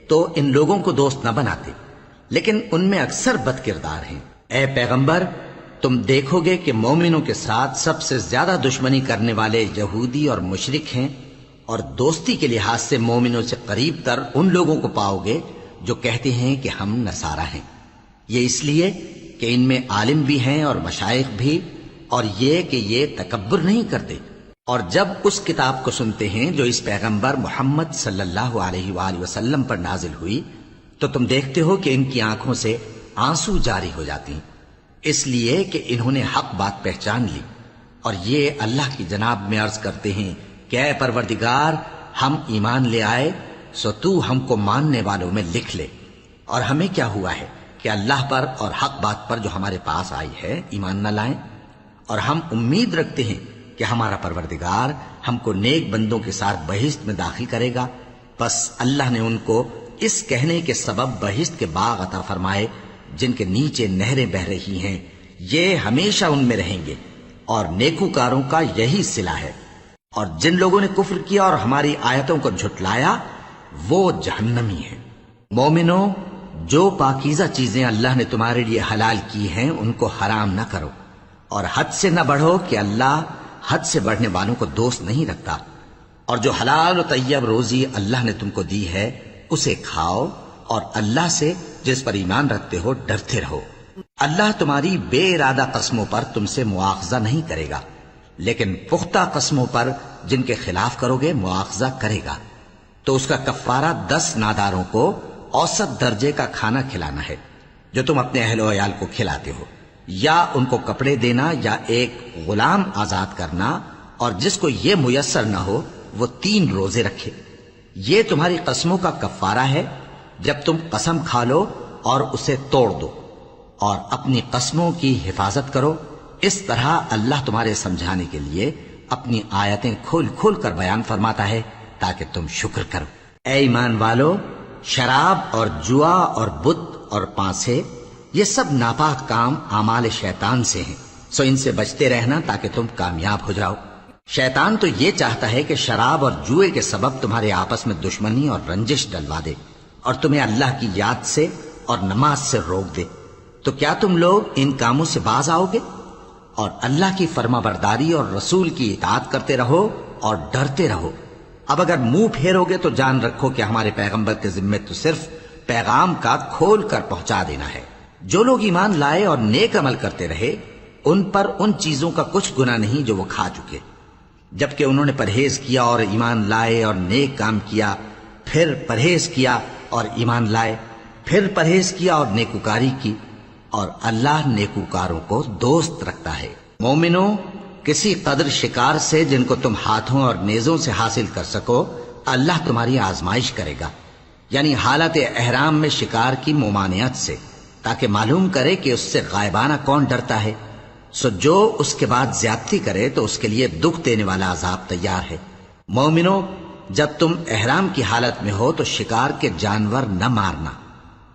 تو ان لوگوں کو دوست نہ بناتے، لیکن ان میں اکثر بد کردار ہیں۔ اے پیغمبر، تم دیکھو گے کہ مومنوں کے ساتھ سب سے زیادہ دشمنی کرنے والے یہودی اور مشرک ہیں، اور دوستی کے لحاظ سے مومنوں سے قریب تر ان لوگوں کو پاؤ گے جو کہتے ہیں کہ ہم نصارہ ہیں۔ یہ اس لیے کہ ان میں عالم بھی ہیں اور مشائخ بھی، اور یہ کہ یہ تکبر نہیں کرتے۔ اور جب اس کتاب کو سنتے ہیں جو اس پیغمبر محمد صلی اللہ علیہ وآلہ وسلم پر نازل ہوئی تو تم دیکھتے ہو کہ ان کی آنکھوں سے آنسو جاری ہو جاتی ہیں، اس لیے کہ انہوں نے حق بات پہچان لی، اور یہ اللہ کی جناب میں عرض کرتے ہیں کہ اے پروردگار، ہم ایمان لے آئے سو تو ہم کو ماننے والوں میں لکھ لے۔ اور ہمیں کیا ہوا ہے کہ اللہ پر اور حق بات پر جو ہمارے پاس آئی ہے ایمان نہ لائیں، اور ہم امید رکھتے ہیں کہ ہمارا پروردگار ہم کو نیک بندوں کے ساتھ بہشت میں داخل کرے گا۔ بس اللہ نے ان کو اس کہنے کے سبب بہشت کے باغ عطا فرمائے جن کے نیچے نہریں بہ رہی ہیں، یہ ہمیشہ ان میں رہیں گے، اور نیکوکاروں کا یہی صلہ ہے۔ اور جن لوگوں نے کفر کیا اور ہماری آیتوں کو جھٹلایا وہ جہنمی ہیں۔ مومنوں، جو پاکیزہ چیزیں اللہ نے تمہارے لیے حلال کی ہیں ان کو حرام نہ کرو، اور حد سے نہ بڑھو کہ اللہ حد سے بڑھنے والوں کو دوست نہیں رکھتا۔ اور جو حلال و طیب روزی اللہ نے تم کو دی ہے اسے کھاؤ، اور اللہ سے جس پر ایمان رکھتے ہو ڈرتے رہو۔ اللہ تمہاری بے ارادہ قسموں پر تم سے مواخذہ نہیں کرے گا، لیکن پختہ قسموں پر جن کے خلاف کرو گے مواخذہ کرے گا۔ تو اس کا کفارہ 10 ناداروں کو اوسط درجے کا کھانا کھلانا ہے جو تم اپنے اہل و عیال کو کھلاتے ہو، یا ان کو کپڑے دینا یا ایک غلام آزاد کرنا، اور جس کو یہ میسر نہ ہو وہ 3 روزے رکھے۔ یہ تمہاری قسموں کا کفارہ ہے جب تم قسم کھا لو اور اسے توڑ دو، اور اپنی قسموں کی حفاظت کرو۔ اس طرح اللہ تمہارے سمجھانے کے لیے اپنی آیتیں کھول کھول کر بیان فرماتا ہے تاکہ تم شکر کرو۔ اے ایمان والو، شراب اور جوا اور بت اور پانسے، یہ سب ناپاک کام اعمال شیطان سے ہیں، سو ان سے بچتے رہنا تاکہ تم کامیاب ہو جاؤ۔ شیطان تو یہ چاہتا ہے کہ شراب اور جوئے کے سبب تمہارے آپس میں دشمنی اور رنجش ڈلوا دے، اور تمہیں اللہ کی یاد سے اور نماز سے روک دے۔ تو کیا تم لوگ ان کاموں سے باز آؤ گے؟ اور اللہ کی فرما برداری اور رسول کی اطاعت کرتے رہو اور ڈرتے رہو۔ اب اگر منہ پھیرو گے تو جان رکھو کہ ہمارے پیغمبر کے ذمے تو صرف پیغام کا کھول کر پہنچا دینا ہے۔ جو لوگ ایمان لائے اور نیک عمل کرتے رہے ان پر ان چیزوں کا کچھ گناہ نہیں جو وہ کھا چکے، جبکہ انہوں نے پرہیز کیا اور ایمان لائے اور نیک کام کیا، پھر پرہیز کیا اور ایمان لائے، پھر پرہیز کیا اور نیکوکاری کی، اور اللہ نیکوکاروں کو دوست رکھتا ہے۔ مومنوں، کسی قدر شکار سے جن کو تم ہاتھوں اور نیزوں سے حاصل کر سکو اللہ تمہاری آزمائش کرے گا، یعنی حالت احرام میں شکار کی ممانعت سے، تاکہ معلوم کرے کہ اس سے غائبانہ کون ڈرتا ہے۔ سو جو اس کے بعد زیادتی کرے تو اس کے لیے دکھ دینے والا عذاب تیار ہے۔ مومنوں، جب تم احرام کی حالت میں ہو تو شکار کے جانور نہ مارنا،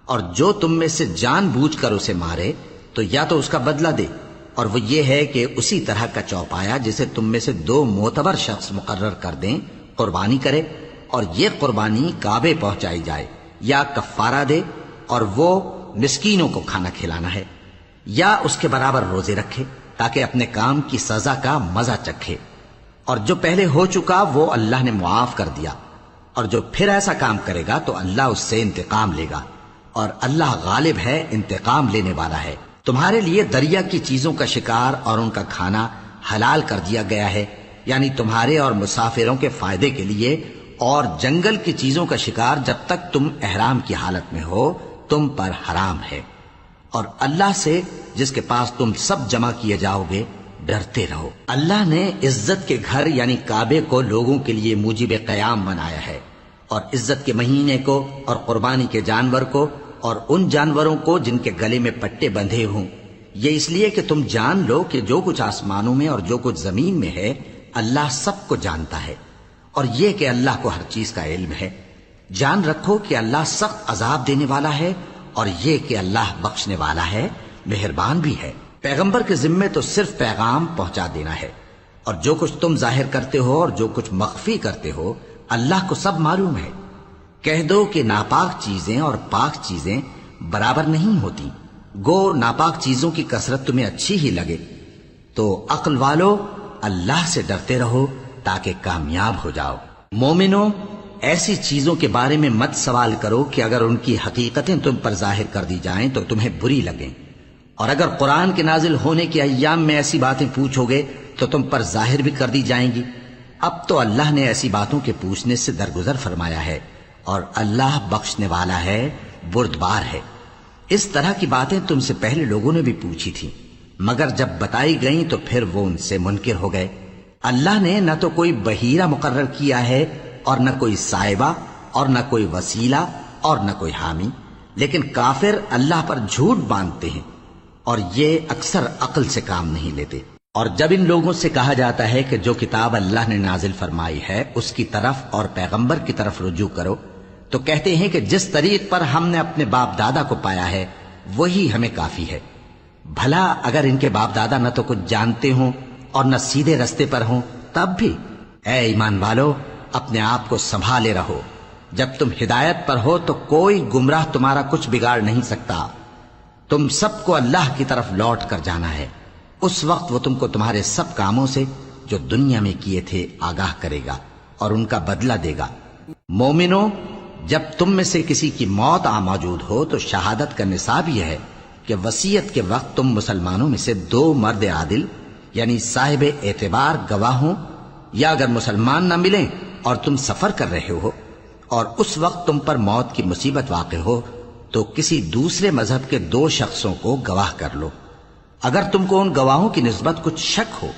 اور جو تم میں سے جان بوجھ کر اسے مارے تو یا تو اس کا بدلہ دے، اور وہ یہ ہے کہ اسی طرح کا چوپایا جسے تم میں سے 2 معتبر شخص مقرر کر دیں قربانی کرے، اور یہ قربانی کعبے پہنچائی جائے، یا کفارہ دے اور وہ مسکینوں کو کھانا کھلانا ہے، یا اس کے برابر روزے رکھے تاکہ اپنے کام کی سزا کا مزہ چکھے۔ اور جو پہلے ہو چکا وہ اللہ نے معاف کر دیا، اور جو پھر ایسا کام کرے گا تو اللہ اس سے انتقام لے گا، اور اللہ غالب ہے، انتقام لینے والا ہے۔ تمہارے لیے دریا کی چیزوں کا شکار اور ان کا کھانا حلال کر دیا گیا ہے، یعنی تمہارے اور مسافروں کے فائدے کے لیے، اور جنگل کی چیزوں کا شکار جب تک تم احرام کی حالت میں ہو تم پر حرام ہے۔ اور اللہ سے جس کے پاس تم سب جمع کیے جاؤ گے ڈرتے رہو۔ اللہ نے عزت کے گھر یعنی کعبے کو لوگوں کے لیے موجب قیام بنایا ہے، اور عزت کے مہینے کو اور قربانی کے جانور کو اور ان جانوروں کو جن کے گلے میں پٹے بندھے ہوں، یہ اس لیے کہ تم جان لو کہ جو کچھ آسمانوں میں اور جو کچھ زمین میں ہے اللہ سب کو جانتا ہے، اور یہ کہ اللہ کو ہر چیز کا علم ہے۔ جان رکھو کہ اللہ سخت عذاب دینے والا ہے، اور یہ کہ اللہ بخشنے والا ہے، مہربان بھی ہے۔ پیغمبر کے ذمے تو صرف پیغام پہنچا دینا ہے، اور جو کچھ تم ظاہر کرتے ہو اور جو کچھ مخفی کرتے ہو اللہ کو سب معلوم ہے۔ کہہ دو کہ ناپاک چیزیں اور پاک چیزیں برابر نہیں ہوتی، گو ناپاک چیزوں کی کثرت تمہیں اچھی ہی لگے، تو عقل والو اللہ سے ڈرتے رہو تاکہ کامیاب ہو جاؤ۔ مومنو، ایسی چیزوں کے بارے میں مت سوال کرو کہ اگر ان کی حقیقتیں تم پر ظاہر کر دی جائیں تو تمہیں بری لگیں، اور اگر قرآن کے نازل ہونے کے ایام میں ایسی باتیں پوچھو گے تو تم پر ظاہر بھی کر دی جائیں گی۔ اب تو اللہ نے ایسی باتوں کے پوچھنے سے درگزر فرمایا ہے، اور اللہ بخشنے والا ہے، بردبار ہے۔ اس طرح کی باتیں تم سے پہلے لوگوں نے بھی پوچھی تھی، مگر جب بتائی گئیں تو پھر وہ ان سے منکر ہو گئے۔ اللہ نے نہ تو کوئی بحیرہ مقرر کیا ہے اور نہ کوئی سائبہ اور نہ کوئی وسیلہ اور نہ کوئی حامی، لیکن کافر اللہ پر جھوٹ باندھتے ہیں اور یہ اکثر عقل سے کام نہیں لیتے۔ اور جب ان لوگوں سے کہا جاتا ہے کہ جو کتاب اللہ نے نازل فرمائی ہے اس کی طرف اور پیغمبر کی طرف رجوع کرو، تو کہتے ہیں کہ جس طریق پر ہم نے اپنے باپ دادا کو پایا ہے وہی ہمیں کافی ہے۔ بھلا اگر ان کے باپ دادا نہ تو کچھ جانتے ہوں اور نہ سیدھے رستے پر ہوں تب بھی؟ اے ایمان والو، اپنے آپ کو سنبھالے رہو، جب تم ہدایت پر ہو تو کوئی گمراہ تمہارا کچھ بگاڑ نہیں سکتا۔ تم سب کو اللہ کی طرف لوٹ کر جانا ہے، اس وقت وہ تم کو تمہارے سب کاموں سے جو دنیا میں کیے تھے آگاہ کرے گا اور ان کا بدلہ دے گا۔ مومنو، جب تم میں سے کسی کی موت آ موجود ہو تو شہادت کا نصاب یہ ہے کہ وصیت کے وقت تم مسلمانوں میں سے 2 مرد عادل یعنی صاحب اعتبار گواہ ہوں، یا اگر مسلمان نہ ملیں اور تم سفر کر رہے ہو اور اس وقت تم پر موت کی مصیبت واقع ہو تو کسی دوسرے مذہب کے 2 شخصوں کو گواہ کر لو۔ اگر تم کو ان گواہوں کی نسبت کچھ شک ہو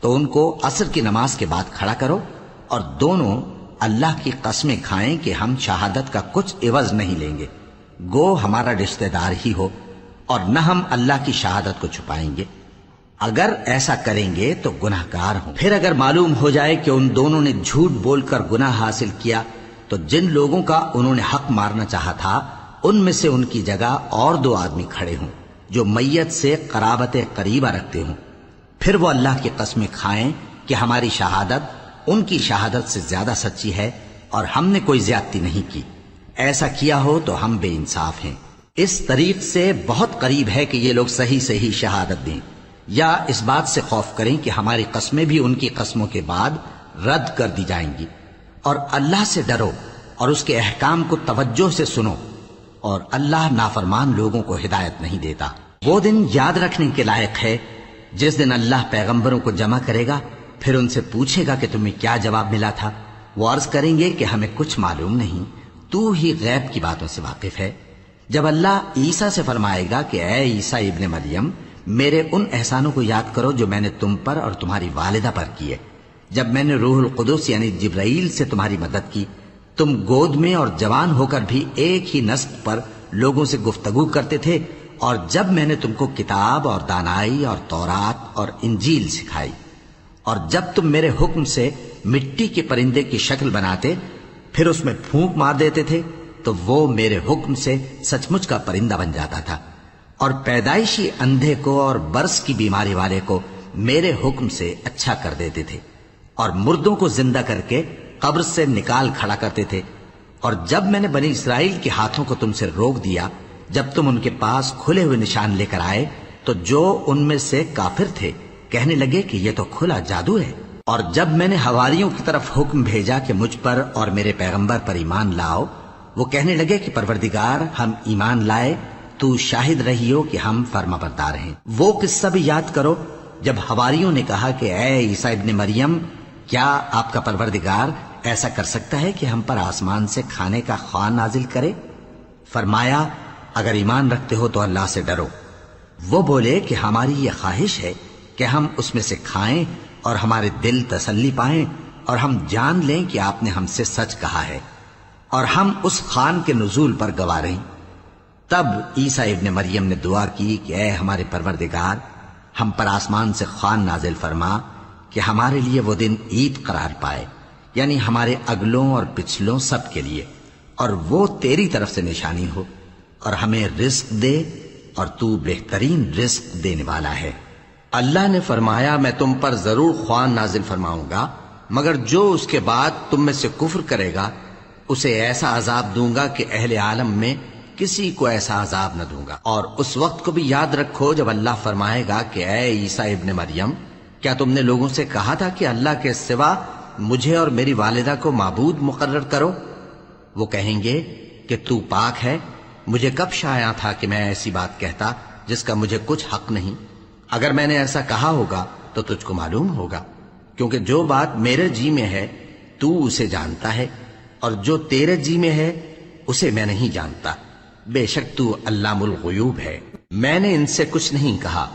تو ان کو عصر کی نماز کے بعد کھڑا کرو، اور دونوں اللہ کی قسمیں کھائیں کہ ہم شہادت کا کچھ عوض نہیں لیں گے، گو ہمارا رشتہ دار ہی ہو، اور نہ ہم اللہ کی شہادت کو چھپائیں گے۔ اگر ایسا کریں گے تو گناہ گار ہوں۔ پھر اگر معلوم ہو جائے کہ ان دونوں نے جھوٹ بول کر گناہ حاصل کیا تو جن لوگوں کا انہوں نے حق مارنا چاہا تھا ان میں سے ان کی جگہ اور 2 آدمی کھڑے ہوں جو میت سے قرابت قریبہ رکھتے ہوں، پھر وہ اللہ کی قسمیں کھائیں کہ ہماری شہادت ان کی شہادت سے زیادہ سچی ہے اور ہم نے کوئی زیادتی نہیں کی۔ ایسا کیا ہو تو ہم بے انصاف ہیں۔ اس طریق سے بہت قریب ہے کہ یہ لوگ صحیح شہادت دیں، یا اس بات سے خوف کریں کہ ہماری قسمیں بھی ان کی قسموں کے بعد رد کر دی جائیں گی۔ اور اللہ سے ڈرو اور اس کے احکام کو توجہ سے سنو، اور اللہ نافرمان لوگوں کو ہدایت نہیں دیتا۔ وہ دن یاد رکھنے کے لائق ہے جس دن اللہ پیغمبروں کو جمع کرے گا، پھر ان سے پوچھے گا کہ تمہیں کیا جواب ملا تھا۔ وہ عرض کریں گے کہ ہمیں کچھ معلوم نہیں، تو ہی غیب کی باتوں سے واقف ہے۔ جب اللہ عیسیٰ سے فرمائے گا کہ اے عیسیٰ ابن مریم، میرے ان احسانوں کو یاد کرو جو میں نے تم پر اور تمہاری والدہ پر کیے، جب میں نے روح القدس یعنی جبرائیل سے تمہاری مدد کی، تم گود میں اور جوان ہو کر بھی ایک ہی نسق پر لوگوں سے گفتگو کرتے تھے، اور جب میں نے تم کو کتاب اور دانائی اور تورات اور انجیل سکھائی، اور جب تم میرے حکم سے مٹی کے پرندے کی شکل بناتے پھر اس میں پھونک مار دیتے تھے تو وہ میرے حکم سے سچ مچ کا پرندہ بن جاتا تھا، اور پیدائشی اندھے کو اور برس کی بیماری والے کو میرے حکم سے اچھا کر دیتے تھے، اور مردوں کو زندہ کر کے قبر سے نکال کھڑا کرتے تھے۔ اور جب میں نے بنی اسرائیل کے ہاتھوں کو تم سے روک دیا جب تم ان کے پاس کھلے ہوئے نشان لے کر آئے تو جو ان میں سے کافر تھے کہنے لگے کہ یہ تو کھلا جادو ہے۔ اور جب میں نے حواریوں کی طرف حکم بھیجا کہ مجھ پر اور میرے پیغمبر پر ایمان لاؤ، وہ کہنے لگے کہ پروردگار، ہم ایمان لائے، تو شاہد رہی ہو کہ ہم فرما بردار ہیں۔ وہ قصہ بھی یاد کرو جب حواریوں نے کہا کہ اے عیسیٰ ابن مریم، کیا آپ کا پروردگار ایسا کر سکتا ہے کہ ہم پر آسمان سے کھانے کا خوان نازل کرے؟ فرمایا، اگر ایمان رکھتے ہو تو اللہ سے ڈرو۔ وہ بولے کہ ہماری یہ خواہش ہے کہ ہم اس میں سے کھائیں اور ہمارے دل تسلی پائیں اور ہم جان لیں کہ آپ نے ہم سے سچ کہا ہے۔ اور ہم اس خوان کے نزول پر گواہ رہیں۔ تب عیسیٰ ابن مریم نے دعا کی کہ اے ہمارے پروردگار، ہم پر آسمان سے خوان نازل فرما کہ ہمارے لیے وہ دن عید قرار پائے، یعنی ہمارے اگلوں اور پچھلوں سب کے لیے، اور وہ تیری طرف سے نشانی ہو، اور ہمیں رزق دے، اور تو بہترین رزق دینے والا ہے۔ اللہ نے فرمایا میں تم پر ضرور خوان نازل فرماؤں گا، مگر جو اس کے بعد تم میں سے کفر کرے گا اسے ایسا عذاب دوں گا کہ اہل عالم میں کسی کو ایسا عذاب نہ دوں گا۔ اور اس وقت کو بھی یاد رکھو جب اللہ فرمائے گا کہ اے عیسیٰ ابن مریم، کیا تم نے لوگوں سے کہا تھا کہ اللہ کے سوا مجھے اور میری والدہ کو معبود مقرر کرو؟ وہ کہیں گے کہ تو پاک ہے، مجھے کب شایع تھا کہ میں ایسی بات کہتا جس کا مجھے کچھ حق نہیں۔ اگر میں نے ایسا کہا ہوگا تو تجھ کو معلوم ہوگا، کیونکہ جو بات میرے جی میں ہے تو اسے جانتا ہے، اور جو تیرے جی میں ہے اسے میں نہیں جانتا۔ بے شک تو علام الغیوب ہے۔ میں نے ان سے کچھ نہیں کہا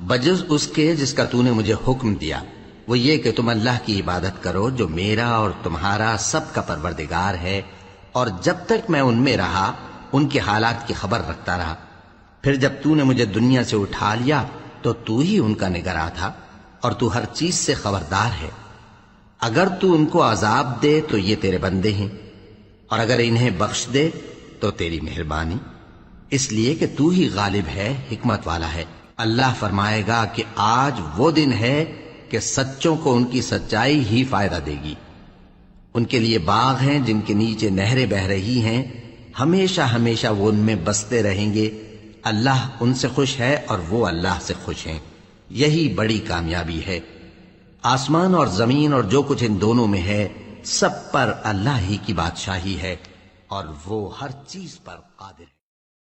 بجز اس کے جس کا تو نے مجھے حکم دیا، وہ یہ کہ تم اللہ کی عبادت کرو جو میرا اور تمہارا سب کا پروردگار ہے، اور جب تک میں ان میں رہا ان کے حالات کی خبر رکھتا رہا۔ پھر جب تو نے مجھے دنیا سے اٹھا لیا تو تو ہی ان کا نگراں تھا، اور تو ہر چیز سے خبردار ہے۔ اگر تو ان کو عذاب دے تو یہ تیرے بندے ہیں، اور اگر انہیں بخش دے تو تیری مہربانی، اس لیے کہ تو ہی غالب ہے، حکمت والا ہے۔ اللہ فرمائے گا کہ آج وہ دن ہے کہ سچوں کو ان کی سچائی ہی فائدہ دے گی۔ ان کے لیے باغ ہیں جن کے نیچے نہریں بہہ رہی ہیں، ہمیشہ ہمیشہ وہ ان میں بستے رہیں گے۔ اللہ ان سے خوش ہے اور وہ اللہ سے خوش ہیں، یہی بڑی کامیابی ہے۔ آسمان اور زمین اور جو کچھ ان دونوں میں ہے سب پر اللہ ہی کی بادشاہی ہے، اور وہ ہر چیز پر قادر ہے۔